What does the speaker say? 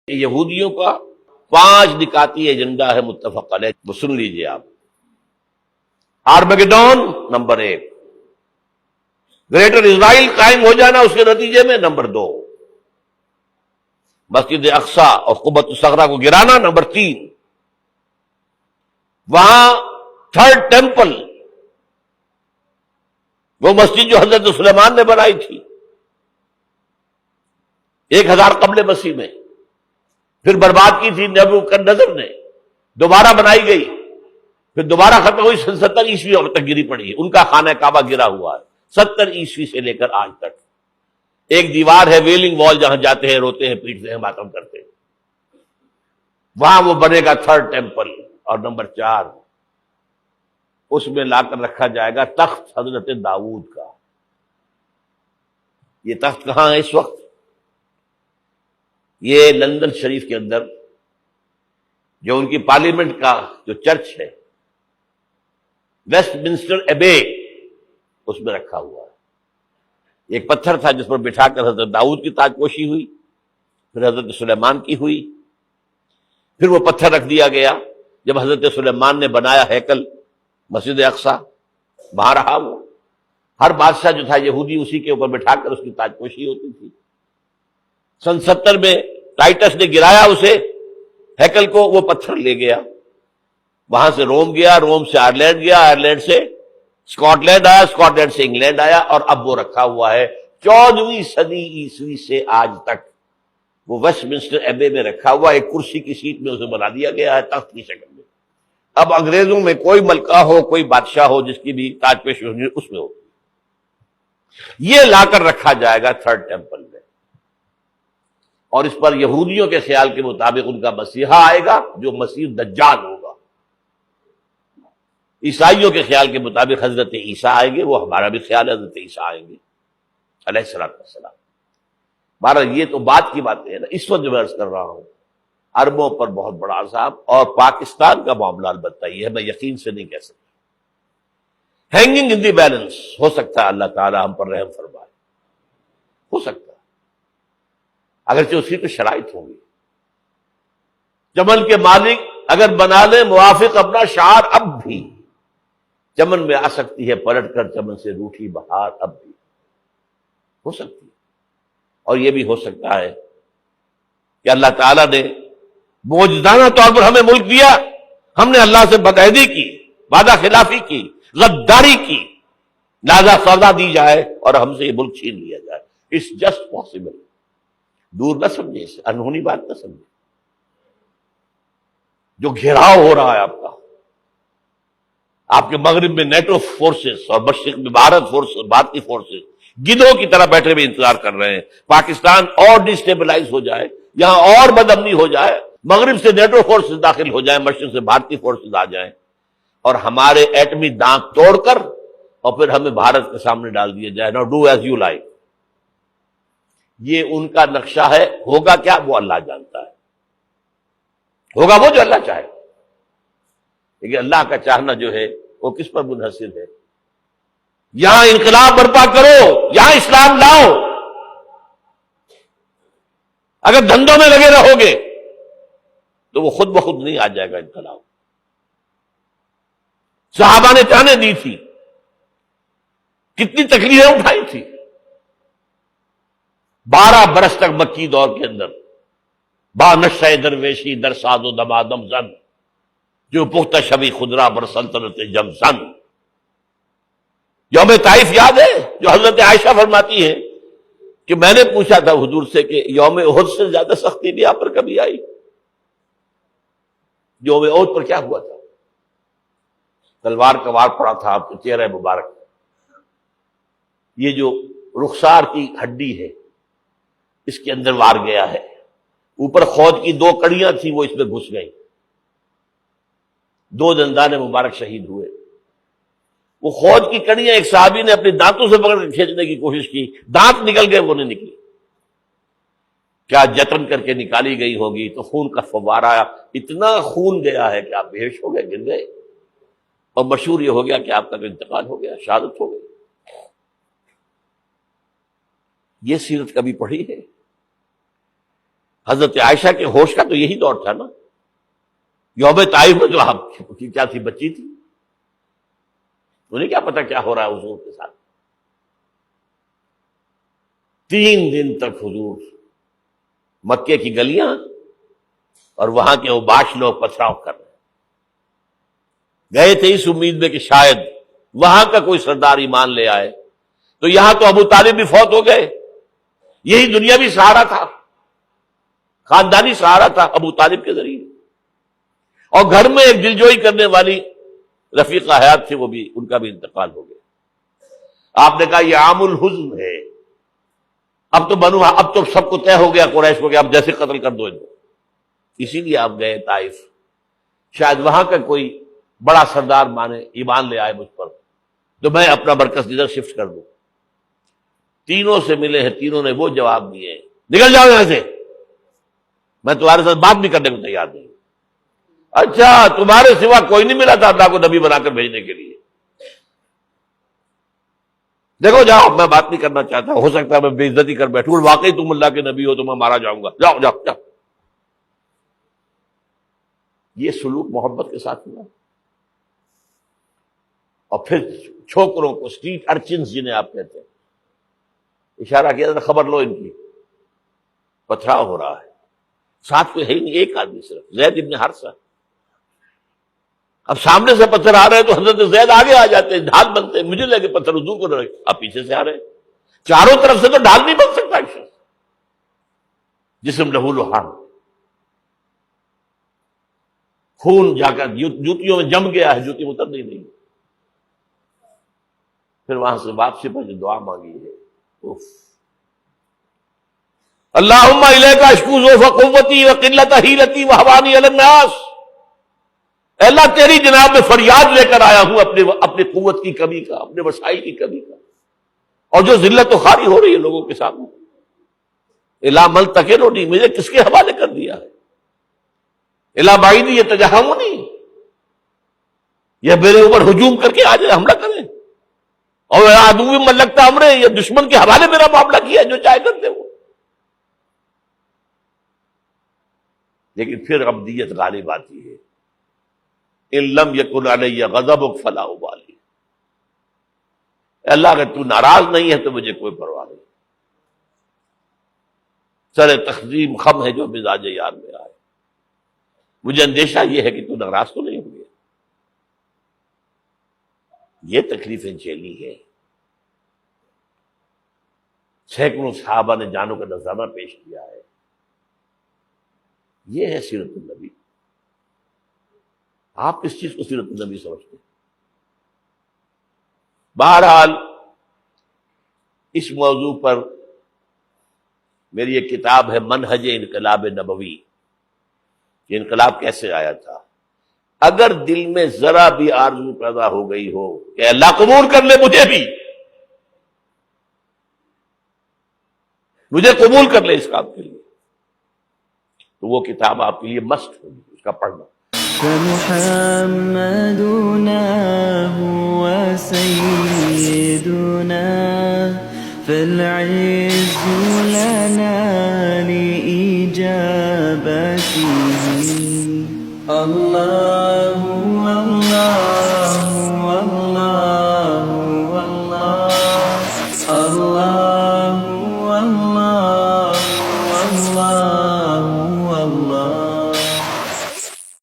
یہودیوں کا 5 نکاتی ایجنڈا ہے متفق علیہ، وہ سن لیجئے آپ۔ آرمیگیڈون نمبر 1، گریٹر اسرائیل قائم ہو جانا اس کے نتیجے میں نمبر 2، مسجد اقصی اور قبۃ الصغریٰ کو گرانا نمبر 3، وہاں تھرڈ ٹیمپل، وہ مسجد جو حضرت سلیمان نے بنائی تھی 1000 قبل مسیح میں، پھر برباد کی تھی نبوکدنضر نے، دوبارہ بنائی گئی، پھر دوبارہ ختم ہوئی 70 عیسوی تک گری پڑی ہے۔ ان کا خانہ کعبہ گرا ہوا ہے 70 عیسوی سے لے کر آج تک۔ ایک دیوار ہے ویلنگ وال، جہاں جاتے ہیں، روتے ہیں، پیٹتے ہیں، ماتم کرتے ہیں، وہاں وہ بنے گا تھرڈ ٹیمپل۔ اور نمبر 4، اس میں لا کر رکھا جائے گا تخت حضرت داؤد کا۔ یہ تخت کہاں ہے اس وقت؟ یہ لندن شریف کے اندر جو ان کی پارلیمنٹ کا جو چرچ ہے، ویسٹ منسٹر ایبے، اس میں رکھا ہوا ہے۔ ایک پتھر تھا جس پر بٹھا کر حضرت داؤد کی تاج پوشی ہوئی، پھر حضرت سلیمان کی ہوئی، پھر وہ پتھر رکھ دیا گیا جب حضرت سلیمان نے بنایا ہیکل مسجد اقصی، وہاں رہا وہ۔ ہر بادشاہ جو تھا یہودی اسی کے اوپر بٹھا کر اس کی تاج پوشی ہوتی تھی۔ سن 70 میں ٹائٹس نے گرایا اسے، ہیکل کو، وہ پتھر لے گیا، وہاں سے روم گیا، روم سے آئرلینڈ گیا، آئرلینڈ سے اسکاٹ لینڈ آیا، اسکاٹ لینڈ سے انگلینڈ آیا، اور اب وہ رکھا ہوا ہے 14ویں صدی عیسوی سے آج تک۔ وہ ویسٹ منسٹر ایبے میں رکھا ہوا، ایک کرسی کی سیٹ میں اسے بنا دیا گیا ہے تخت کی شکل میں۔ اب انگریزوں میں کوئی ملکہ ہو، کوئی بادشاہ ہو جس کی بھی تاج پوشی ہونی، اس میں ہو۔ یہ لا کر رکھا جائے گا تھرڈ ٹیمپل میں، اور اس پر یہودیوں کے خیال کے مطابق ان کا مسیحا آئے گا جو مسیح دجال ہوگا۔ عیسائیوں کے خیال کے مطابق حضرت عیسیٰ آئیں گے، وہ ہمارا بھی خیال ہے حضرت عیسیٰ آئیں گے علیہ السلام۔ بہرحال یہ تو بات کی باتیں ہیں نا، اس وقت جو میں عرض کر رہا ہوں عربوں پر بہت بڑا عذاب، اور پاکستان کا معاملہ البتہ یہ ہے، میں یقین سے نہیں کہہ سکتا۔ ہینگنگ ان دی بیلنس، ہو سکتا ہے اللہ تعالی ہم پر رحم فرمائے، ہو سکتا ہے، اگرچہ اس کی تو شرائط ہوں گی۔ چمن کے مالک اگر بنا لے موافق اپنا شعار، اب بھی چمن میں آ سکتی ہے پلٹ کر چمن سے روٹھی بہار، اب بھی ہو سکتی ہے۔ اور یہ بھی ہو سکتا ہے کہ اللہ تعالیٰ نے معجزانہ طور پر ہمیں ملک دیا، ہم نے اللہ سے بدعہدی کی، وعدہ خلافی کی، غداری کی، لہذا سزا دی جائے اور ہم سے یہ ملک چھین لیا جائے۔ اٹس جسٹ پاسبل، دور نہ سمجھے، اسے انہونی بات نہ سمجھے۔ جو گھیراؤ ہو رہا ہے آپ کے مغرب میں نیٹو فورسز اور مشرق میں بھارتی فورسز گدھوں کی طرح بیٹھے ہوئے انتظار کر رہے ہیں پاکستان اور ڈسٹیبلائز ہو جائے، یہاں اور بدامنی ہو جائے، مغرب سے نیٹو فورسز داخل ہو جائیں، مشرق سے بھارتی فورسز آ جائیں، اور ہمارے ایٹمی دانت توڑ کر اور پھر ہمیں بھارت کے سامنے ڈال دیا جائے، نو ڈو ایز یو لائک۔ یہ ان کا نقشہ ہے، ہوگا کیا وہ اللہ جانتا ہے، ہوگا وہ جو اللہ چاہے۔ لیکن اللہ کا چاہنا جو ہے وہ کس پر منحصر ہے؟ یہاں انقلاب برپا کرو، یہاں اسلام لاؤ۔ اگر دھندوں میں لگے رہو گے تو وہ خود بخود نہیں آ جائے گا انقلاب۔ صحابہ نے جانیں دی تھی، کتنی تکلیفیں اٹھائی تھی، 12 برس تک مکی دور کے اندر با نشہ درویشی در ساز و دمادم زن، جو پختہ شبی خدرا بر سلطنت جم زن۔ یوم طائف یاد ہے جو حضرت عائشہ فرماتی ہے کہ میں نے پوچھا تھا حضور سے کہ یوم احد سے زیادہ سختی بھی آپ پر کبھی آئی؟ یوم احد پر کیا ہوا تھا؟ تلوار کا وار پڑا تھا آپ کے چہرہ مبارک، یہ جو رخسار کی ہڈی ہے اس کے اندر وار گیا ہے، اوپر خود کی 2 کڑیاں تھیں وہ اس میں گھس گئیں، 2 دندان مبارک شہید ہوئے۔ وہ خود کی کڑیاں ایک صحابی نے اپنے دانتوں سے پکڑ کے کھینچنے کی کوشش کی، دانت نکل گئے، وہ نہیں نکلی، کیا جتن کر کے نکالی گئی ہوگی تو خون کا فوارہ آیا، اتنا خون گیا ہے کہ آپ بے ہوش ہو گئے، گر گئے، اور مشہور یہ ہو گیا کہ آپ کا تو انتقال ہو گیا، شہادت ہو گئی۔ یہ سیرت کبھی پڑھی ہے؟ حضرت عائشہ کے ہوش کا تو یہی دور تھا نا، یوم طائف میں جو آپ کی کیا تھی، بچی تھی، انہیں کیا پتا کیا ہو رہا ہے حضور کے ساتھ۔ 3 دن تک حضور مکے کی گلیاں اور وہاں کے اوباش لوگ پتھراؤ کر رہے گئے تھے اس امید میں کہ شاید وہاں کا کوئی سردار ایمان لے آئے، تو یہاں تو ابو طالب بھی فوت ہو گئے، یہی دنیاوی سہارا تھا، خاندانی سہارا تھا ابو طالب کے ذریعے، اور گھر میں ایک دلجوئی کرنے والی رفیقہ حیات تھی، وہ بھی، ان کا بھی انتقال ہو گیا۔ آپ نے کہا یہ عام الحزن ہے، اب تو سب کو طے ہو گیا قریش کو کہ اب جیسے قتل کر دو ان کو، اسی لیے آپ گئے طائف، شاید وہاں کا کوئی بڑا سردار مانے، ایمان لے آئے مجھ پر، تو میں اپنا مرکز ادھر شفٹ کر دوں۔ تینوں سے ملے ہیں، تینوں نے وہ جواب دیے ہیں، نکل جاؤ یہاں سے، میں تمہارے ساتھ بات بھی کرنے کو تیار نہیں۔ اچھا، تمہارے سوا کوئی نہیں ملا تھا اللہ کو نبی بنا کر بھیجنے کے لیے؟ دیکھو جاؤ، میں بات نہیں کرنا چاہتا، ہو سکتا ہے میں بے عزتی کر بیٹھوں، اور واقعی تم اللہ کے نبی ہو تو میں مارا جاؤں گا، جاؤ جاؤ جاؤ۔ یہ سلوک محبت کے ساتھ ہوا، اور پھر چھوکروں کو، اسٹریٹ ارچنز جنہیں آپ کہتے ہیں، اشارہ کیا تھا، خبر لو ان کی، پتھراؤ ہو رہا ہے، ساتھ کوئی ہے ہی نہیں، ایک آدمی صرف، زید ابن حارثہ۔ اب سامنے سے پتھر آ رہے ہیں تو حضرت زید آگے آ جاتے ہیں، ڈھال بنتے ہیں، مجھے لگے پتھر حضور کو رہے، آپ پیچھے سے آ رہے ہیں، چاروں طرف سے تو ڈھال نہیں بن سکتا ایک شخص، جسم لہو لہان، خون جا کر جوتیوں میں جم گیا ہے، جوتی اتر نہیں۔ پھر وہاں سے واپسی پر جو دعا مانگی ہے، اوف، اللہم الیک اشکو ضعف قوتی وقلت حیلتی وہوانی علی الناس، اے اللہ تیری جناب میں فریاد لے کر آیا ہوں اپنی قوت کی کمی کا، اپنے وسائل کی کمی کا، اور جو ذلت و خواری ہو رہی ہے لوگوں کے سامنے، الا من تکلنی، مجھے کس کے حوالے کر دیا ہے، الا بعیدی یتجہمنی، یہ میرے اوپر ہجوم کر کے آ جائے، حملہ کریں، اور عدو من لگتا امرے، یہ دشمن کے حوالے میرا معاملہ کیا، جو چاہے کرتے وہ۔ لیکن پھر عبدیت غالب آتی ہے، ان لم یکن علی غضبک فلا ابالی، اللہ اگر تو ناراض نہیں ہے تو مجھے کوئی پرواہ نہیں، سر تقسیم خم ہے جو مزاج یار میں آئے، مجھے اندیشہ یہ ہے کہ تو ناراض تو نہیں ہوگی۔ یہ تکلیفیں جھیلی ہے، سینکڑوں صحابہ نے جانوں کا نذرانہ پیش کیا ہے، یہ ہے سیرت النبی۔ آپ کس چیز کو سیرت النبی سمجھتے ہیں؟ بہرحال اس موضوع پر میری ایک کتاب ہے منہج انقلاب نبوی، کہ انقلاب کیسے آیا تھا۔ اگر دل میں ذرا بھی آرزو پیدا ہو گئی ہو کہ اللہ قبول کر لے مجھے بھی، مجھے قبول کر لے اس کام کے لیے، تو وہ کتاب آپ کے لیے مست ہوگی، اس کا پڑھنا۔ فمحمدنا هو سيدنا فالعز لنا لإجابته الله الله